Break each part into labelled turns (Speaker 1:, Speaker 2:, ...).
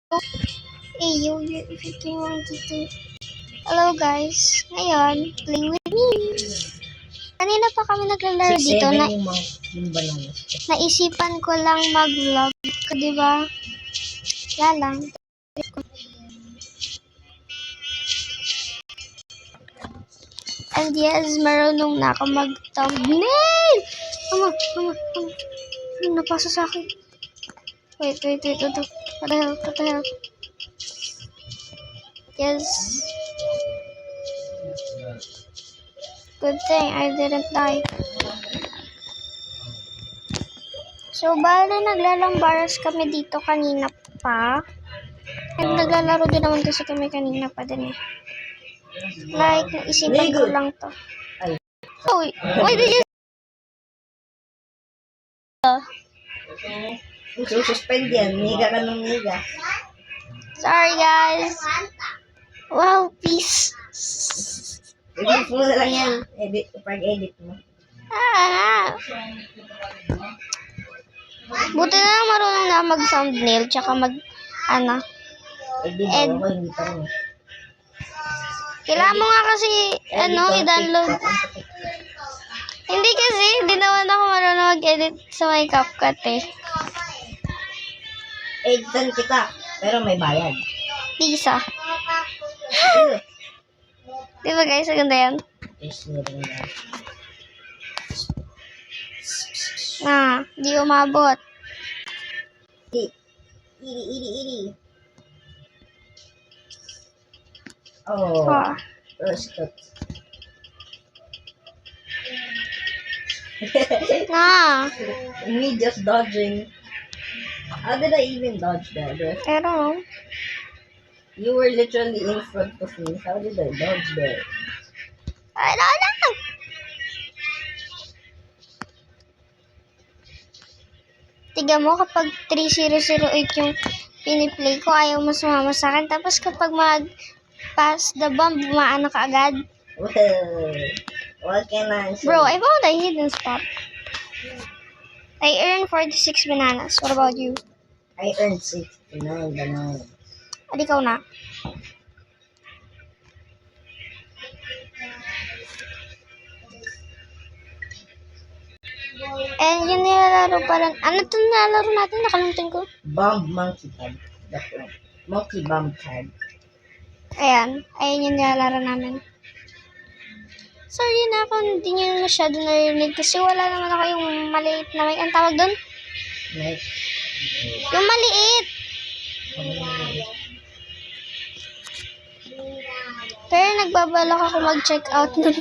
Speaker 1: Hey, you if you can wanted to. Hello guys, ngayon, play with me. Kanina pa kami naglalaro dito na naisipan ko lang mag-vlog, di ba? Kaya lang. And yes, marunong na ako mag-thumbnail. Tama. Napasa sa akin. Wait. What the hell? Yes. Good thing I didn't die. So, bale naglalambaras kami dito kanina pa. And naglalaro din naman kasi kami kanina pa din eh. Like, naisipan ko lang to. Oh, why did you...
Speaker 2: Suspend yan. Miga ka ng miga.
Speaker 1: Sorry guys. Wow, peace.
Speaker 2: Edit mo na lang yan. Pag-edit mo.
Speaker 1: Buti na lang marunong na mag-thumbnail tsaka
Speaker 2: Edit mo ako, hindi pa rin.
Speaker 1: Kailangan mo nga kasi, i-download. Hindi naman ako marunong mag-edit sa may CapCut eh.
Speaker 2: Editan kita, pero may bayad.
Speaker 1: Pisa. Di ba guys, maganda yan? Di umabot.
Speaker 2: Iri. Stop. Me just dodging. How did I even dodge that, bro?
Speaker 1: I don't know.
Speaker 2: You were literally in front of me. How did I dodge that?
Speaker 1: I don't know. Tiga mo, kapag 3008 yung piniplay ko, ayaw mo sumama sa akin. Tapos kapag mag-pass the bomb, bumaan ka agad.
Speaker 2: Well, what can I say?
Speaker 1: Bro, I found a hidden spot. I earned 46 bananas. What about you?
Speaker 2: I earned 69 bananas.
Speaker 1: At ikaw na. And yun nilalaro pa lang. Ano ito nilalaro natin? Nakalimutan ko.
Speaker 2: Bomb monkey tag. That's right. Monkey bomb tag.
Speaker 1: Ayan yung nilalaro namin. Sorry na kung hindi nyo masyado narinig kasi wala naman ako yung maliit na may, ang tawag doon? Yung maliit! Pero nagbabalak ako mag-check out nun.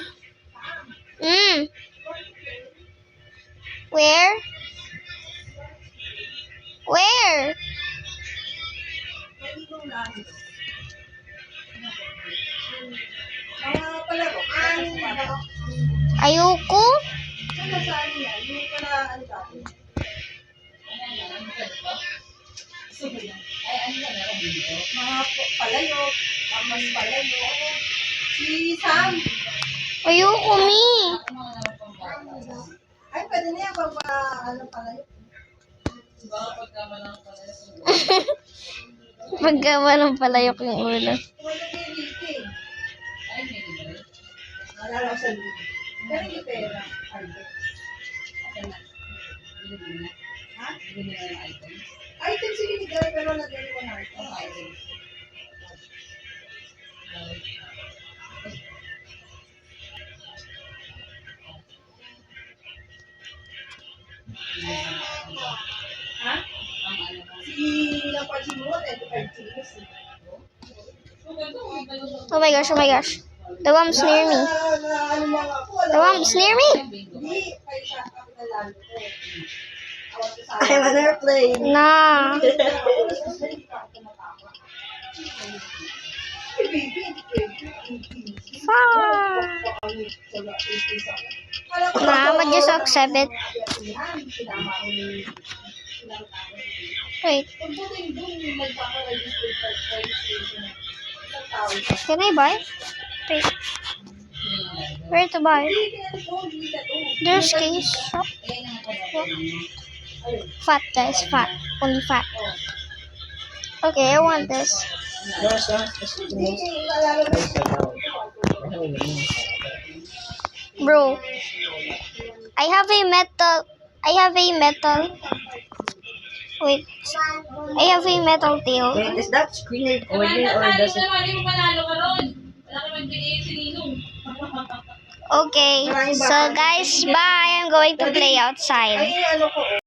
Speaker 1: Where? Ayoko.
Speaker 2: Si Sam.
Speaker 1: Ayoko, Mi.
Speaker 2: Ay, pwede na yan pag palayo.
Speaker 1: Paggawa ng palayok yung ulo.
Speaker 2: Nalala ko sa video. Pero hindi pera. Ha? Items yung binigay pero nagawin mo na items. Ha? Si Lampard at 5 kilos.
Speaker 1: Oh my gosh. The bomb's near me.
Speaker 2: I'm an airplane.
Speaker 1: Nah. I'ma just accept it. Wait. Can I buy? Wait. Where to buy? There's case shop. Fat guys, fat. Only fat. Okay, I want this. Bro, I have a metal. Wait, I have a metal tail.
Speaker 2: Wait, is that screen recording or does it?
Speaker 1: Okay, so guys, bye. I'm going to play outside.
Speaker 2: Ay, ano ko.